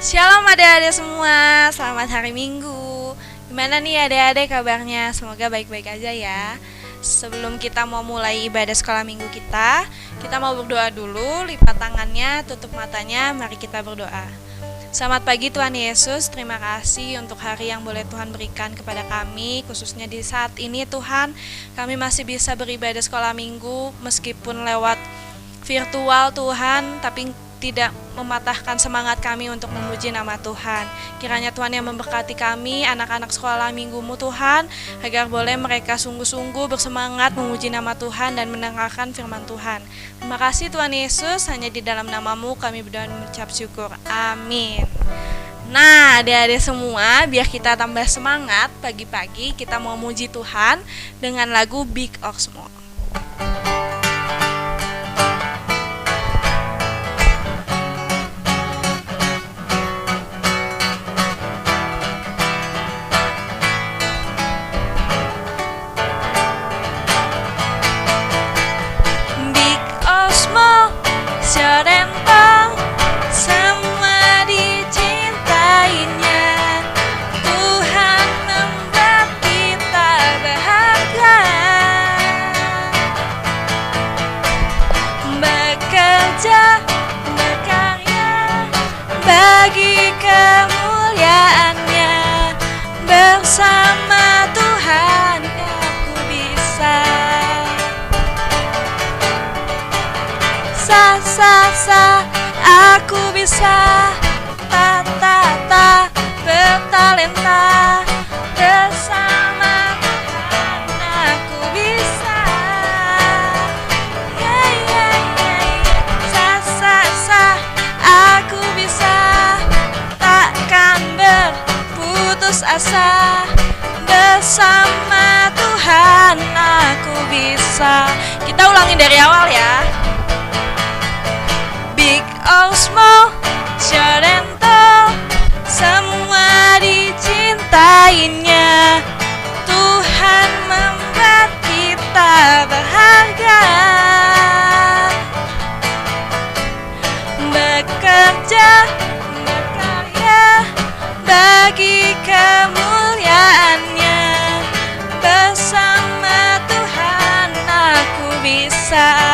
Shalom adik-adik semua, selamat hari Minggu. Gimana nih adik-adik kabarnya? Semoga baik-baik aja ya. Sebelum kita mau mulai ibadah sekolah minggu kita mau berdoa dulu. Lipat tangannya, tutup matanya, mari kita berdoa. Selamat pagi Tuhan Yesus, terima kasih untuk hari yang boleh Tuhan berikan kepada kami. Khususnya di saat ini Tuhan, kami masih bisa beribadah sekolah minggu meskipun lewat virtual Tuhan, tapi tidak mematahkan semangat kami untuk memuji nama Tuhan. Kiranya Tuhan yang memberkati kami, anak-anak sekolah minggumu Tuhan, agar boleh mereka sungguh-sungguh bersemangat memuji nama Tuhan dan mendengarkan firman Tuhan. Terima kasih Tuhan Yesus, hanya di dalam namamu kami berdoa dan mengucap syukur. Amin. Nah, adik-adik semua, biar kita tambah semangat, pagi-pagi kita mau muji Tuhan dengan lagu Big or Small. Bagi kemuliaannya, bersama Tuhan aku bisa. Aku bisa. Bertalenta, bersama Tuhan aku bisa. Aku bisa. Takkan berputus asa, bersama Tuhan aku bisa. Kita ulangi dari awal ya. Big or small, short and tall, semua dicintainya. Tuhan membuat kita berharga. Bekerja, berkarya, bagi kemuliaannya, bersama Tuhan aku bisa.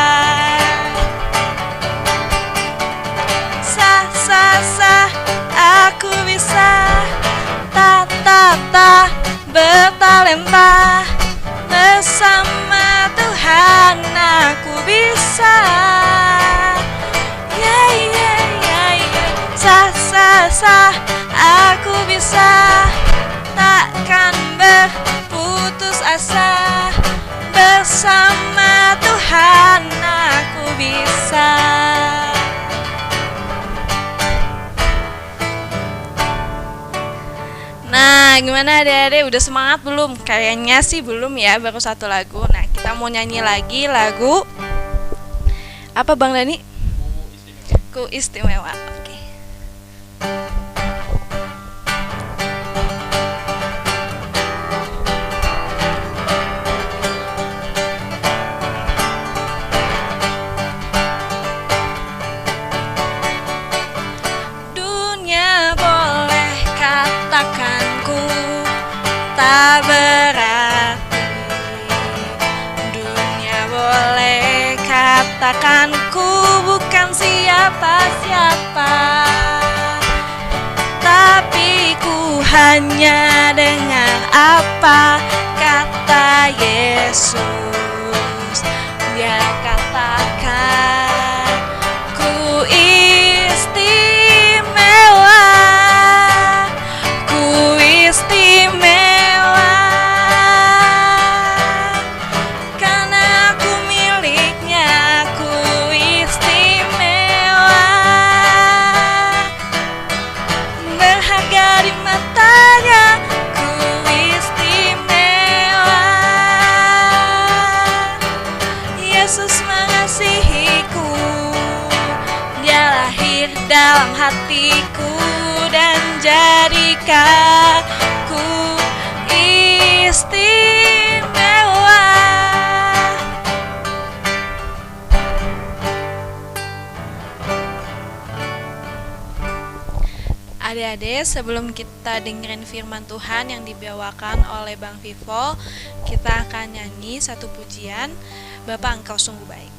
Aku bisa. Bertalenta, bersama Tuhan aku bisa. Aku bisa. Takkan berputus asa, bersama Tuhan aku bisa. Nah, gimana adik-adik? Udah semangat belum? Kayaknya sih belum ya, baru satu lagu. Nah, kita mau nyanyi lagi lagu apa Bang Dani? Ku Istimewa. Oke. Dunia boleh katakan tak berarti, dunia boleh katakan ku bukan siapa-siapa, tapi ku hanya dengar apa kata Yesus. Dia katakan ku istimewa, ku istimewa. Yesus mengasihiku, Oke, sebelum kita dengerin firman Tuhan yang dibawakan oleh Bang Vivo, kita akan nyanyi satu pujian, Bapa Engkau sungguh baik.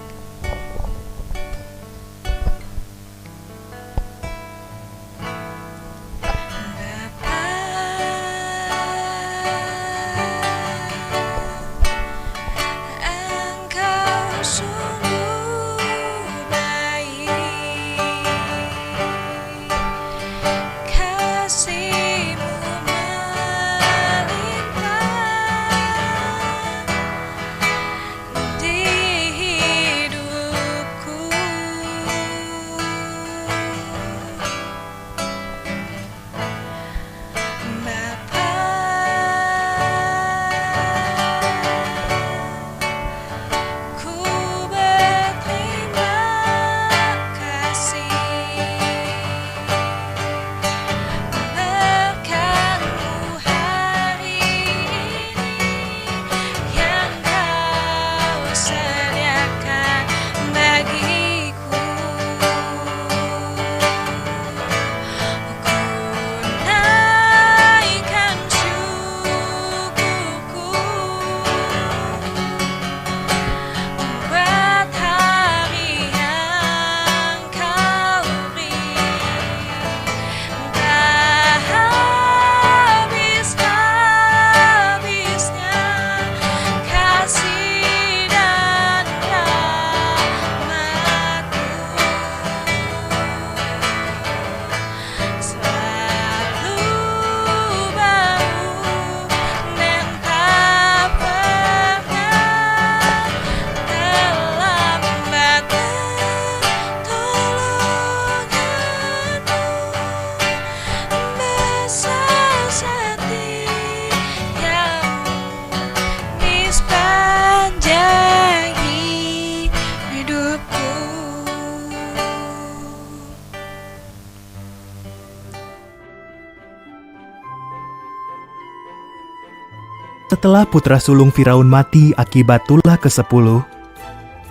Setelah putra sulung Firaun mati akibat tulah ke-10,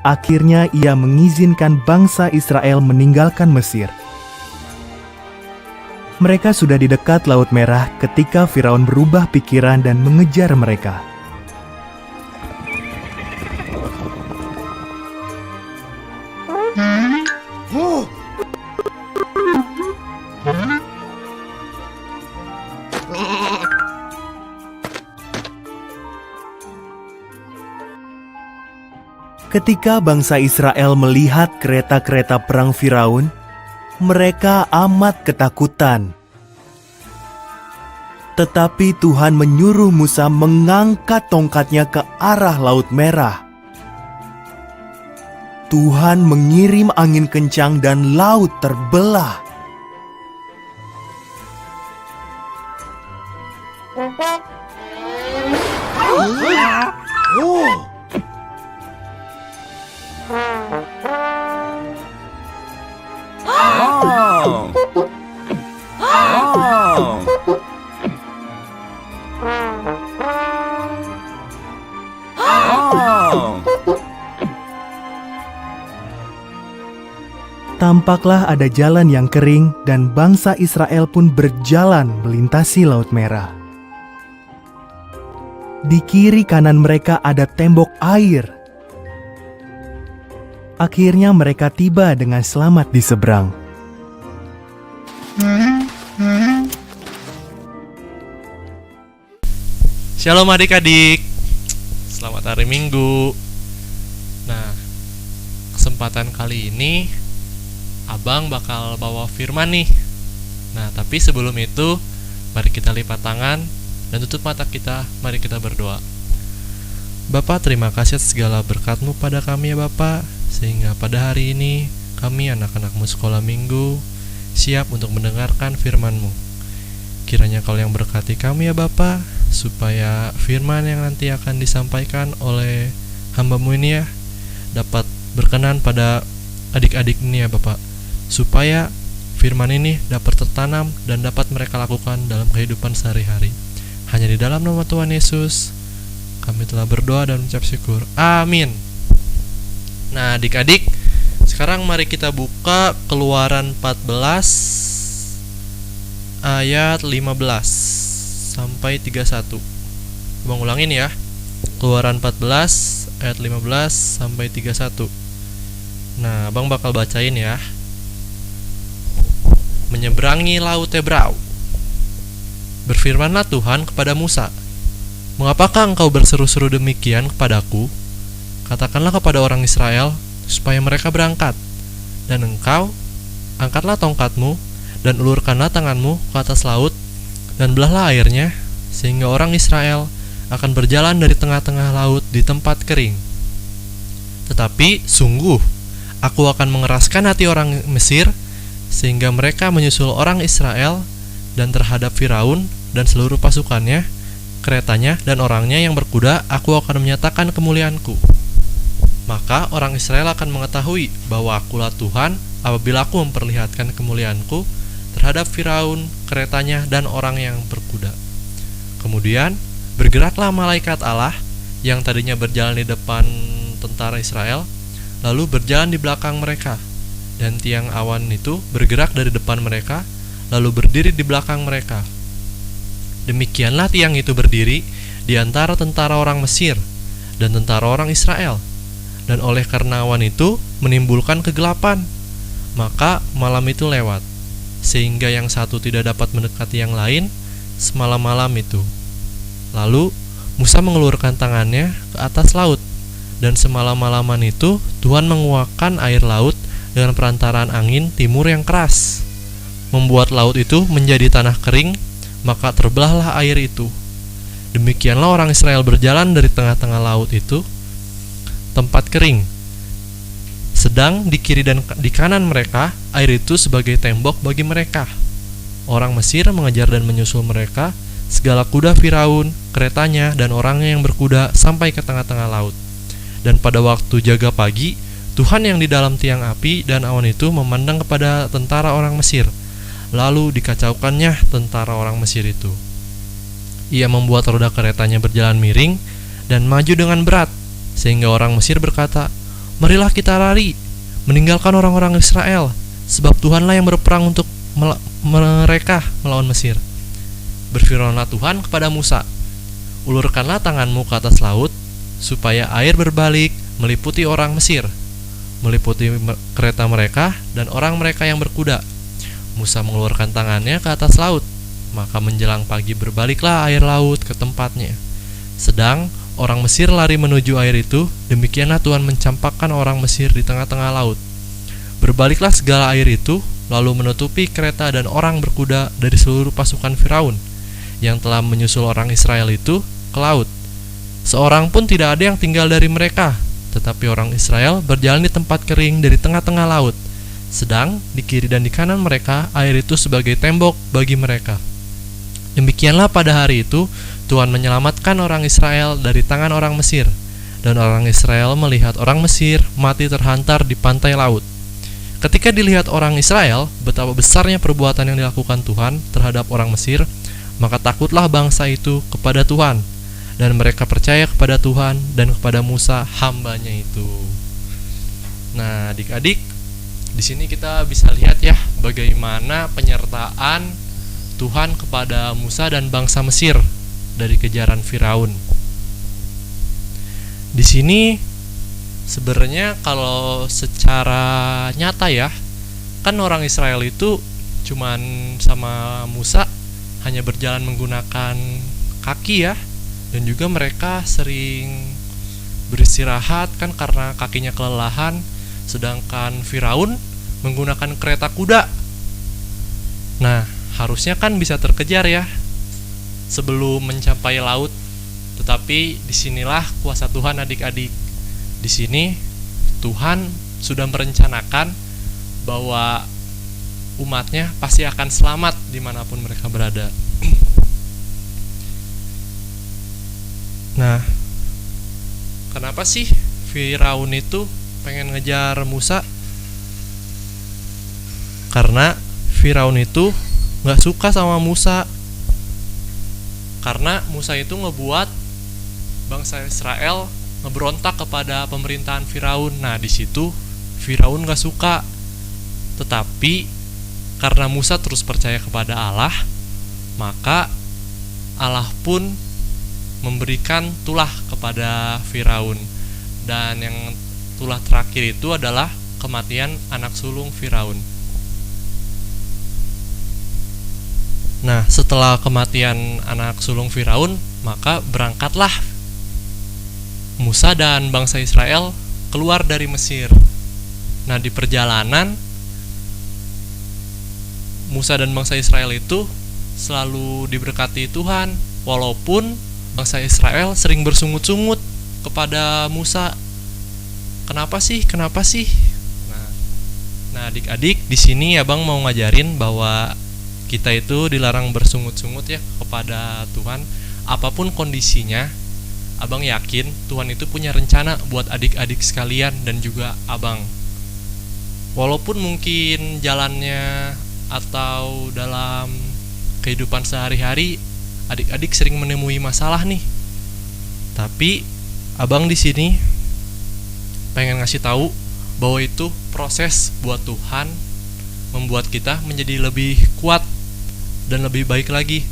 akhirnya ia mengizinkan bangsa Israel meninggalkan Mesir. Mereka sudah di dekat Laut Merah ketika Firaun berubah pikiran dan mengejar mereka. Ketika bangsa Israel melihat kereta-kereta perang Firaun, mereka amat ketakutan. Tetapi Tuhan menyuruh Musa mengangkat tongkatnya ke arah Laut Merah. Tuhan mengirim angin kencang dan laut terbelah. Tampaklah ada jalan yang kering dan bangsa Israel pun berjalan melintasi Laut Merah. Di kiri kanan mereka ada tembok air. Akhirnya mereka tiba dengan selamat di seberang. Shalom adik-adik, selamat hari Minggu. Nah, kesempatan kali ini Abang bakal bawa firman nih. Nah, tapi sebelum itu, mari kita lipat tangan dan tutup mata kita. Mari kita berdoa. Bapa, terima kasih atas segala berkat-Mu pada kami ya Bapa, sehingga pada hari ini kami anak-anak-Mu sekolah minggu siap untuk mendengarkan firman-Mu. Kiranya Kau yang berkati kami ya Bapa, supaya firman yang nanti akan disampaikan oleh hamba-Mu ini ya dapat berkenan pada adik-adik ini ya Bapak, supaya firman ini dapat tertanam dan dapat mereka lakukan dalam kehidupan sehari-hari. Hanya di dalam nama Tuhan Yesus kami telah berdoa dan mengucap syukur. Amin. Nah adik-adik, sekarang mari kita buka Keluaran 14 ayat 15 sampai 31. Abang ulangin ya. Keluaran 14 ayat 15 sampai 31. Nah, Abang bakal bacain ya. Menyeberangi laut Tebrau. Berfirmanlah Tuhan kepada Musa, "Mengapakah engkau berseru-seru demikian kepadaku? Katakanlah kepada orang Israel supaya mereka berangkat. Dan engkau, angkatlah tongkatmu dan ulurkanlah tanganmu ke atas laut dan belahlah airnya, sehingga orang Israel akan berjalan dari tengah-tengah laut di tempat kering. Tetapi sungguh, aku akan mengeraskan hati orang Mesir, sehingga mereka menyusul orang Israel, dan terhadap Firaun dan seluruh pasukannya, keretanya dan orangnya yang berkuda, aku akan menyatakan kemuliaanku. Maka orang Israel akan mengetahui bahwa akulah Tuhan apabila aku memperlihatkan kemuliaanku terhadap Firaun, keretanya, dan orang yang berkuda." Kemudian bergeraklah malaikat Allah yang tadinya berjalan di depan tentara Israel, lalu berjalan di belakang mereka, dan tiang awan itu bergerak dari depan mereka, lalu berdiri di belakang mereka. Demikianlah tiang itu berdiri di antara tentara orang Mesir dan tentara orang Israel, dan oleh karena awan itu menimbulkan kegelapan, maka malam itu lewat, sehingga yang satu tidak dapat mendekati yang lain semalam-malam itu. Lalu Musa mengelurkan tangannya ke atas laut, dan semalam-malaman itu Tuhan menguakkan air laut dengan perantaraan angin timur yang keras, membuat laut itu menjadi tanah kering, maka terbelahlah air itu. Demikianlah orang Israel berjalan dari tengah-tengah laut itu, tempat kering. Sedang di kiri dan di kanan mereka, air itu sebagai tembok bagi mereka. Orang Mesir mengejar dan menyusul mereka, segala kuda Firaun, keretanya, dan orangnya yang berkuda sampai ke tengah-tengah laut. Dan pada waktu jaga pagi, Tuhan yang di dalam tiang api dan awan itu memandang kepada tentara orang Mesir. Lalu dikacaukannya tentara orang Mesir itu. Ia membuat roda keretanya berjalan miring dan maju dengan berat, sehingga orang Mesir berkata, "Marilah kita lari, meninggalkan orang-orang Israel, sebab Tuhanlah yang berperang untuk mereka melawan Mesir." Berfirmanlah Tuhan kepada Musa, "Ulurkanlah tanganmu ke atas laut, supaya air berbalik meliputi orang Mesir, meliputi kereta mereka dan orang mereka yang berkuda." Musa mengeluarkan tangannya ke atas laut, maka menjelang pagi berbaliklah air laut ke tempatnya. Sedang orang Mesir lari menuju air itu, demikianlah Tuhan mencampakkan orang Mesir di tengah-tengah laut. Berbaliklah segala air itu, lalu menutupi kereta dan orang berkuda dari seluruh pasukan Firaun yang telah menyusul orang Israel itu ke laut. Seorang pun tidak ada yang tinggal dari mereka, tetapi orang Israel berjalan di tempat kering dari tengah-tengah laut. Sedang di kiri dan di kanan mereka, air itu sebagai tembok bagi mereka. Demikianlah pada hari itu Tuhan menyelamatkan orang Israel dari tangan orang Mesir, dan orang Israel melihat orang Mesir mati terhantar di pantai laut. Ketika dilihat orang Israel betapa besarnya perbuatan yang dilakukan Tuhan terhadap orang Mesir, maka takutlah bangsa itu kepada Tuhan, dan mereka percaya kepada Tuhan dan kepada Musa hambanya itu. Nah, adik-adik, di sini kita bisa lihat ya bagaimana penyertaan Tuhan kepada Musa dan bangsa Mesir dari kejaran Firaun. Di sini sebenarnya kalau secara nyata ya, kan orang Israel itu cuman sama Musa hanya berjalan menggunakan kaki ya, dan juga mereka sering beristirahat kan karena kakinya kelelahan, sedangkan Firaun menggunakan kereta kuda. Nah, harusnya kan bisa terkejar ya sebelum mencapai laut. Tetapi disinilah kuasa Tuhan adik-adik. Di sini Tuhan sudah merencanakan bahwa umatnya pasti akan selamat dimanapun mereka berada. Nah, kenapa sih Firaun itu pengen ngejar Musa? Karena Firaun itu gak suka sama Musa, karena Musa itu ngebuat bangsa Israel ngeberontak kepada pemerintahan Firaun. Nah, di situ Firaun gak suka. Tetapi karena Musa terus percaya kepada Allah, maka Allah pun memberikan tulah kepada Firaun. Dan yang tulah terakhir itu adalah kematian anak sulung Firaun. Nah, setelah kematian anak sulung Firaun, maka berangkatlah Musa dan bangsa Israel keluar dari Mesir. Nah, di perjalanan Musa dan bangsa Israel itu selalu diberkati Tuhan, walaupun bangsa Israel sering bersungut-sungut kepada Musa. Kenapa sih? Nah, adik-adik, di sini Abang mau ngajarin bahwa kita itu dilarang bersungut-sungut ya kepada Tuhan. Apapun kondisinya, Abang yakin Tuhan itu punya rencana buat adik-adik sekalian dan juga Abang. Walaupun mungkin jalannya atau dalam kehidupan sehari-hari adik-adik sering menemui masalah nih. Tapi Abang di sini pengen ngasih tahu bahwa itu proses buat Tuhan membuat kita menjadi lebih kuat dan lebih baik lagi.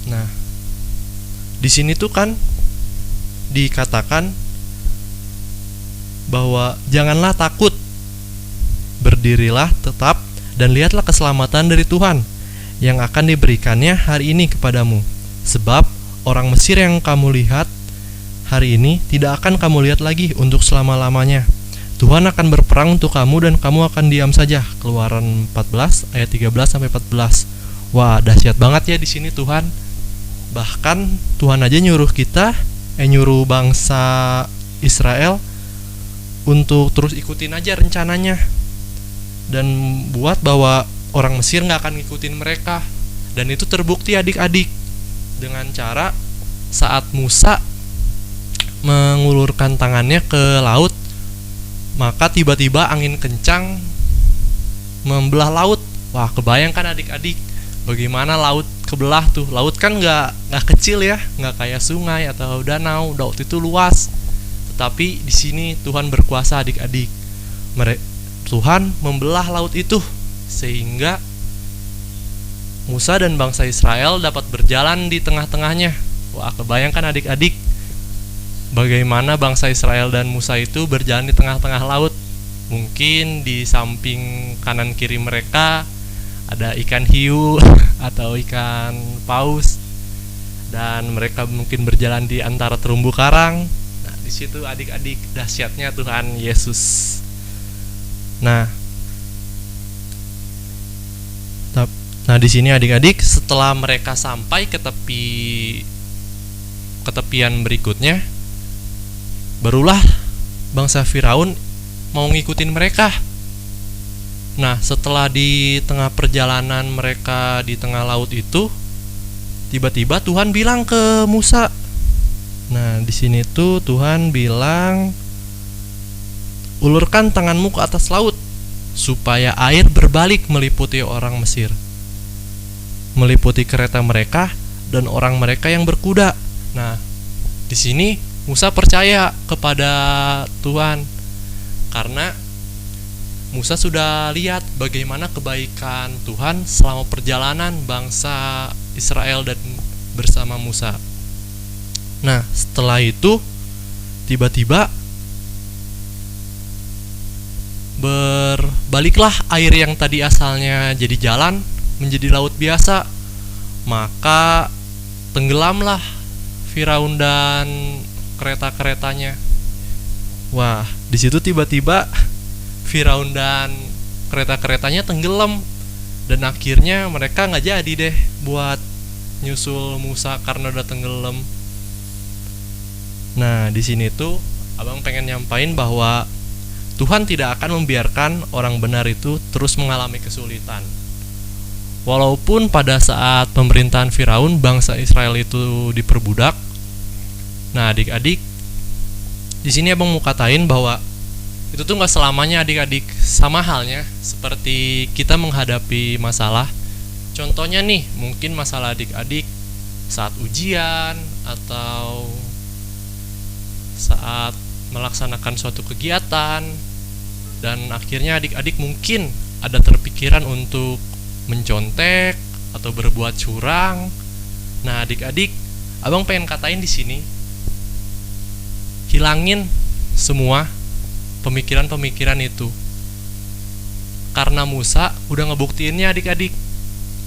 Nah, di sini tuh kan dikatakan bahwa janganlah takut, berdirilah tetap dan lihatlah keselamatan dari Tuhan yang akan diberikannya hari ini kepadamu. Sebab orang Mesir yang kamu lihat hari ini tidak akan kamu lihat lagi untuk selama-lamanya. Tuhan akan berperang untuk kamu dan kamu akan diam saja. Keluaran 14 ayat 13 sampai 14. Wah, dahsyat banget ya di sini Tuhan. Bahkan Tuhan aja nyuruh nyuruh bangsa Israel untuk terus ikutin aja rencananya dan buat bahwa orang Mesir nggak akan ngikutin mereka. Dan itu terbukti adik-adik dengan cara saat Musa mengulurkan tangannya ke laut, maka tiba-tiba angin kencang membelah laut. Wah, kebayangkan adik-adik bagaimana laut kebelah tuh. Laut kan nggak kecil ya, nggak kayak sungai atau danau. Laut itu luas. Tetapi di sini Tuhan berkuasa adik-adik. Tuhan membelah laut itu sehingga Musa dan bangsa Israel dapat berjalan di tengah-tengahnya. Wah, kebayangkan adik-adik bagaimana bangsa Israel dan Musa itu berjalan di tengah-tengah laut. Mungkin di samping kanan kiri mereka ada ikan hiu atau ikan paus, dan mereka mungkin berjalan di antara terumbu karang. Nah, di situ adik-adik dahsyatnya Tuhan Yesus. Nah, di sini adik-adik setelah mereka sampai ke tepian berikutnya, barulah bangsa Firaun mau ngikutin mereka. Nah, setelah di tengah perjalanan mereka di tengah laut itu, tiba-tiba Tuhan bilang ke Musa. Nah, di sini tuh Tuhan bilang, ulurkan tanganmu ke atas laut supaya air berbalik meliputi orang Mesir, meliputi kereta mereka dan orang mereka yang berkuda. Nah, di sini Musa percaya kepada Tuhan karena Musa sudah lihat bagaimana kebaikan Tuhan selama perjalanan bangsa Israel dan bersama Musa. Nah, setelah itu tiba-tiba berbaliklah air yang tadi asalnya jadi jalan menjadi laut biasa. Maka tenggelamlah Firaun dan kereta-keretanya. Wah, di situ tiba-tiba Firaun dan kereta-keretanya tenggelam, dan akhirnya mereka nggak jadi deh buat nyusul Musa karena udah tenggelam. Nah, di sini tuh Abang pengen nyampain bahwa Tuhan tidak akan membiarkan orang benar itu terus mengalami kesulitan. Walaupun pada saat pemerintahan Firaun bangsa Israel itu diperbudak. Nah, adik-adik, di sini Abang mau katain bahwa itu tuh nggak selamanya adik-adik. Sama halnya seperti kita menghadapi masalah. Contohnya nih, mungkin masalah adik-adik saat ujian atau saat melaksanakan suatu kegiatan dan akhirnya adik-adik mungkin ada terpikiran untuk mencontek atau berbuat curang. Nah, adik-adik, abang pengen katain di sini, hilangin semua pemikiran-pemikiran itu. Karena Musa udah ngebuktiinnya adik-adik.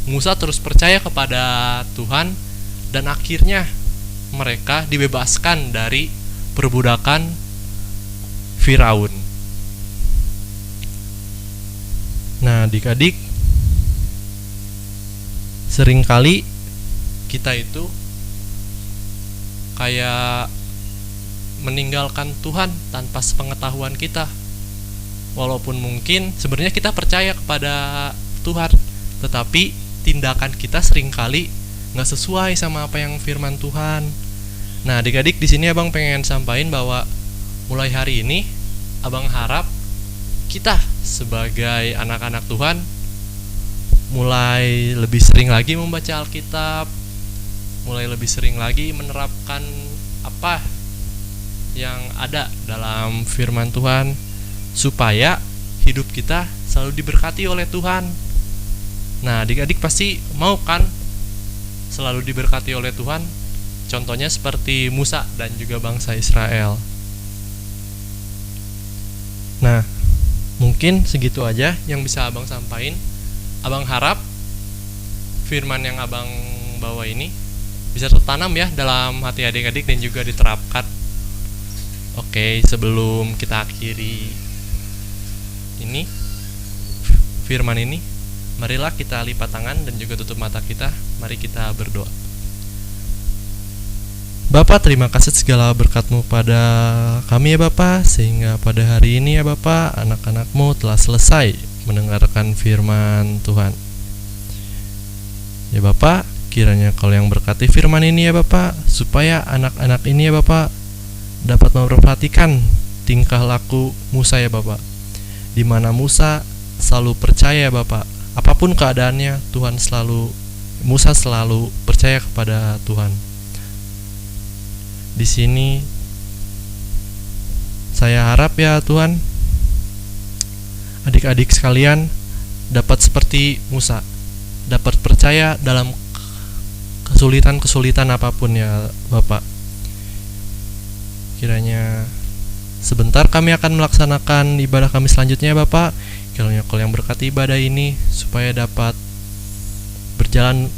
Musa terus percaya kepada Tuhan dan akhirnya mereka dibebaskan dari perbudakan Firaun. Nah, adik-adik, seringkali kita itu kayak meninggalkan Tuhan tanpa sepengetahuan kita. Walaupun mungkin sebenarnya kita percaya kepada Tuhan, tetapi tindakan kita seringkali nggak sesuai sama apa yang firman Tuhan. Nah, adik-adik, di sini abang pengen sampaikan bahwa mulai hari ini abang harap kita sebagai anak-anak Tuhan mulai lebih sering lagi membaca Alkitab, mulai lebih sering lagi menerapkan apa yang ada dalam firman Tuhan, supaya hidup kita selalu diberkati oleh Tuhan. Nah, adik-adik pasti mau kan selalu diberkati oleh Tuhan? Contohnya seperti Musa dan juga bangsa Israel. Nah, mungkin segitu aja yang bisa abang sampaikan. Abang harap firman yang abang bawa ini bisa tertanam ya dalam hati adik-adik dan juga diterapkan. Oke, sebelum kita akhiri ini firman ini, marilah kita lipat tangan dan juga tutup mata kita. Mari kita berdoa. Bapa, terima kasih segala berkat-Mu pada kami ya Bapa, sehingga pada hari ini ya Bapa, anak-anak-Mu telah selesai mendengarkan firman Tuhan. Ya Bapa, kiranya Kau yang berkati firman ini ya Bapa, supaya anak-anak ini ya Bapa dapat memperhatikan tingkah laku Musa ya Bapa, di mana Musa selalu percaya Bapak, apapun keadaannya Musa selalu percaya kepada Tuhan. Di sini saya harap ya Tuhan, adik-adik sekalian dapat seperti Musa, dapat percaya dalam kesulitan-kesulitan apapun ya Bapak. Kiranya sebentar kami akan melaksanakan ibadah kami selanjutnya Bapak. Kiranya Kau yang berkati ibadah ini supaya dapat berjalan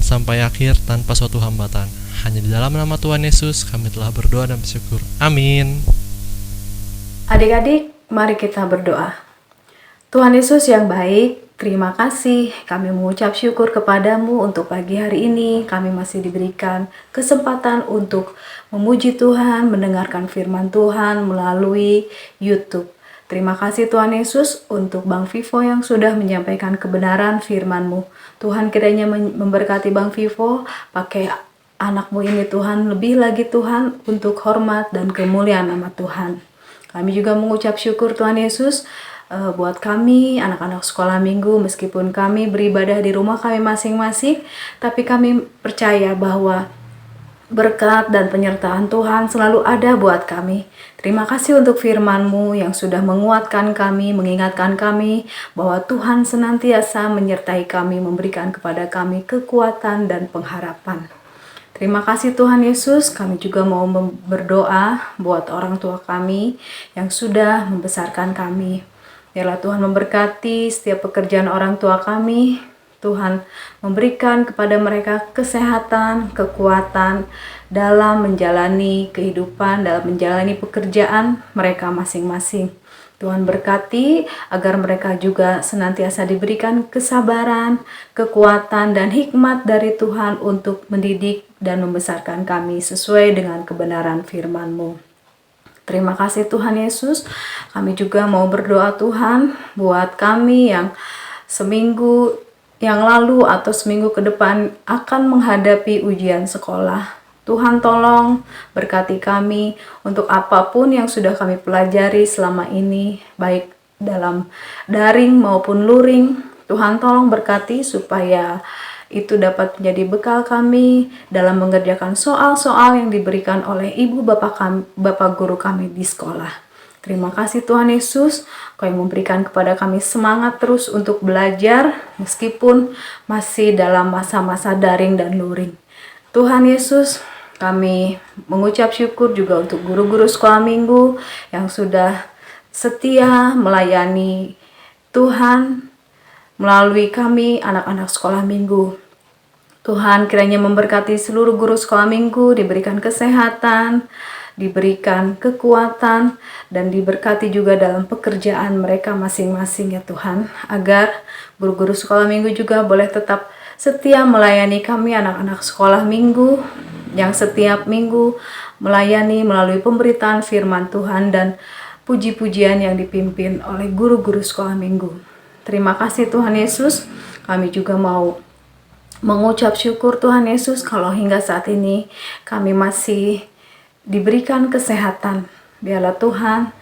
sampai akhir tanpa suatu hambatan. Hanya di dalam nama Tuhan Yesus kami telah berdoa dan bersyukur. Amin. Adik-adik, mari kita berdoa. Tuhan Yesus yang baik, terima kasih. Kami mengucap syukur kepadamu untuk pagi hari ini. Kami masih diberikan kesempatan untuk memuji Tuhan, mendengarkan firman Tuhan melalui YouTube. Terima kasih Tuhan Yesus untuk Bang Vivo yang sudah menyampaikan kebenaran firman-Mu. Tuhan kiranya memberkati Bang Vivo, pakai anak-Mu ini Tuhan, lebih lagi Tuhan untuk hormat dan kemuliaan nama Tuhan. Kami juga mengucap syukur Tuhan Yesus buat kami, anak-anak sekolah minggu, meskipun kami beribadah di rumah kami masing-masing, tapi kami percaya bahwa berkat dan penyertaan Tuhan selalu ada buat kami. Terima kasih untuk firman-Mu yang sudah menguatkan kami, mengingatkan kami bahwa Tuhan senantiasa menyertai kami, memberikan kepada kami kekuatan dan pengharapan. Terima kasih Tuhan Yesus, kami juga mau berdoa buat orang tua kami yang sudah membesarkan kami. Biarlah Tuhan memberkati setiap pekerjaan orang tua kami. Tuhan memberikan kepada mereka kesehatan, kekuatan dalam menjalani kehidupan, dalam menjalani pekerjaan mereka masing-masing. Tuhan berkati agar mereka juga senantiasa diberikan kesabaran, kekuatan, dan hikmat dari Tuhan untuk mendidik dan membesarkan kami sesuai dengan kebenaran firman-Mu. Terima kasih Tuhan Yesus. Kami juga mau berdoa Tuhan buat kami yang seminggu yang lalu atau seminggu ke depan akan menghadapi ujian sekolah. Tuhan tolong berkati kami untuk apapun yang sudah kami pelajari selama ini, baik dalam daring maupun luring. Tuhan tolong berkati supaya itu dapat menjadi bekal kami dalam mengerjakan soal-soal yang diberikan oleh ibu bapak guru kami di sekolah. Terima kasih Tuhan Yesus, Kau yang memberikan kepada kami semangat terus untuk belajar meskipun masih dalam masa-masa daring dan luring. Tuhan Yesus, kami mengucap syukur juga untuk guru-guru sekolah minggu yang sudah setia melayani Tuhan melalui kami anak-anak sekolah minggu. Tuhan kiranya memberkati seluruh guru sekolah minggu, diberikan kesehatan, diberikan kekuatan, dan diberkati juga dalam pekerjaan mereka masing-masing ya Tuhan, agar guru-guru sekolah minggu juga boleh tetap setia melayani kami anak-anak sekolah minggu yang setiap minggu melayani melalui pemberitaan firman Tuhan dan puji-pujian yang dipimpin oleh guru-guru sekolah minggu. Terima kasih Tuhan Yesus, kami juga mau mengucap syukur Tuhan Yesus kalau hingga saat ini kami masih diberikan kesehatan. Biarlah Tuhan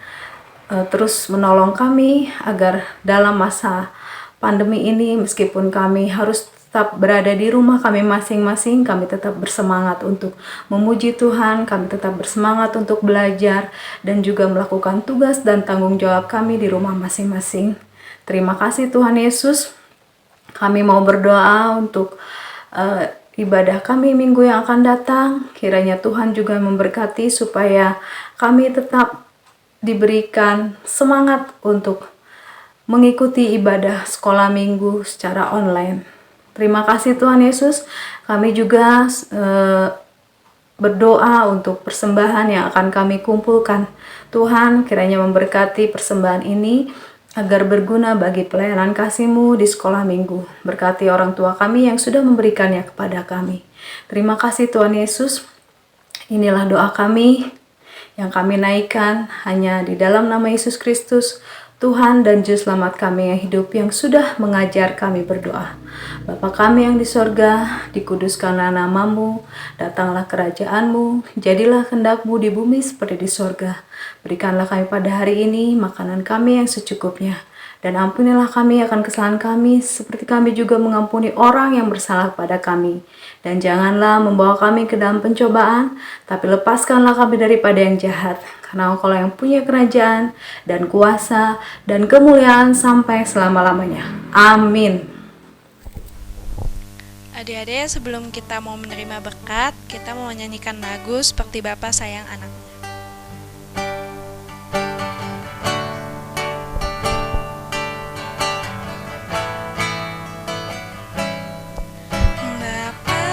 terus menolong kami agar dalam masa pandemi ini meskipun kami harus tetap berada di rumah kami masing-masing, kami tetap bersemangat untuk memuji Tuhan, kami tetap bersemangat untuk belajar dan juga melakukan tugas dan tanggung jawab kami di rumah masing-masing. Terima kasih Tuhan Yesus. Kami mau berdoa untuk ibadah kami minggu yang akan datang. Kiranya Tuhan juga memberkati supaya kami tetap diberikan semangat untuk mengikuti ibadah sekolah minggu secara online. Terima kasih Tuhan Yesus. Kami juga berdoa untuk persembahan yang akan kami kumpulkan. Tuhan kiranya memberkati persembahan ini agar berguna bagi pelayanan kasih-Mu di sekolah minggu. Berkati orang tua kami yang sudah memberikannya kepada kami. Terima kasih Tuhan Yesus. Inilah doa kami yang kami naikkan hanya di dalam nama Yesus Kristus, Tuhan dan Juru Selamat kami yang hidup, yang sudah mengajar kami berdoa. Bapa kami yang di sorga, dikuduskanlah nama-Mu, datanglah kerajaan-Mu, jadilah kehendak-Mu di bumi seperti di sorga. Berikanlah kami pada hari ini makanan kami yang secukupnya, dan ampunilah kami akan kesalahan kami, seperti kami juga mengampuni orang yang bersalah pada kami. Dan janganlah membawa kami ke dalam pencobaan, tapi lepaskanlah kami daripada yang jahat. Karena Engkau yang punya kerajaan, dan kuasa, dan kemuliaan sampai selama-lamanya. Amin. Adik-adik, sebelum kita mau menerima berkat, kita mau menyanyikan lagu seperti Bapa Sayang Anaknya. Bapa,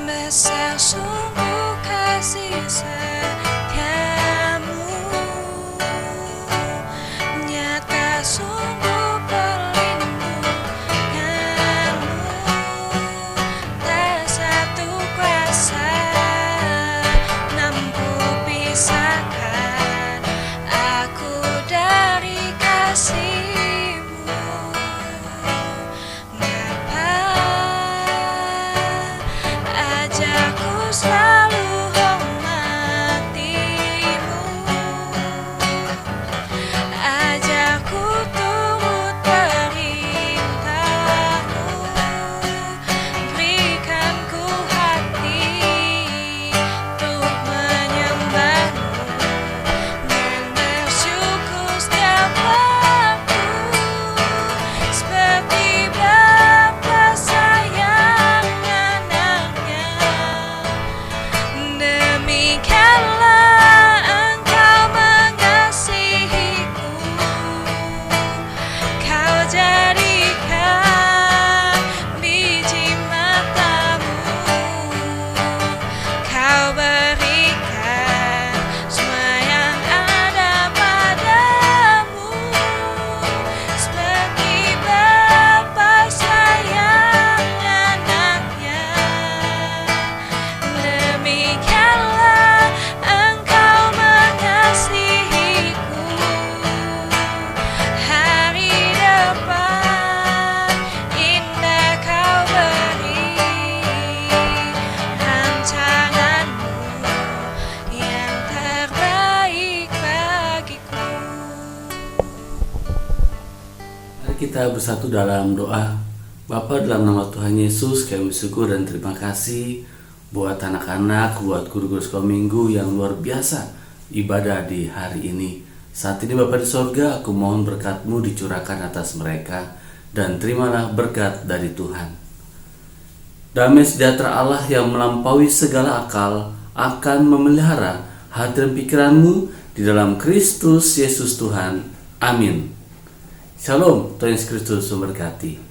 besar sungguh kasih setiamu, nyata sungguh perlindunganmu, tak satu kuasa mampu pisahkan aku dari kasih-Mu. Bapa, ajarku selalu hormati-Mu, ajarku turut perintah-Mu, berikan ku hati untuk menyembah-Mu dan bersyukur setiap waktu, seperti Bapa sayang anaknya. Demikianlah Engkau mengasihiku, Kau jadikan biji mata-Mu, Kau berikan semua yang ada padamu, seperti Bapa sayang anaknya. Demikianlah Engkau mengasihiku, hari depan indah Kau beri, rancangan-Mu yang terbaik bagiku. Mari kita bersatu dalam doa. Bapa, dalam nama Tuhan Yesus, kami bersyukur dan terima kasih buat anak-anak, buat guru-guru sekolah minggu yang luar biasa ibadah di hari ini. Saat ini Bapa di sorga, aku mohon berkat-Mu dicurahkan atas mereka, dan terimalah berkat dari Tuhan. Damai sejahtera Allah yang melampaui segala akal akan memelihara hati dan pikiranmu di dalam Kristus Yesus Tuhan. Amin. Shalom, Tuhan Yesus Kristus memberkati.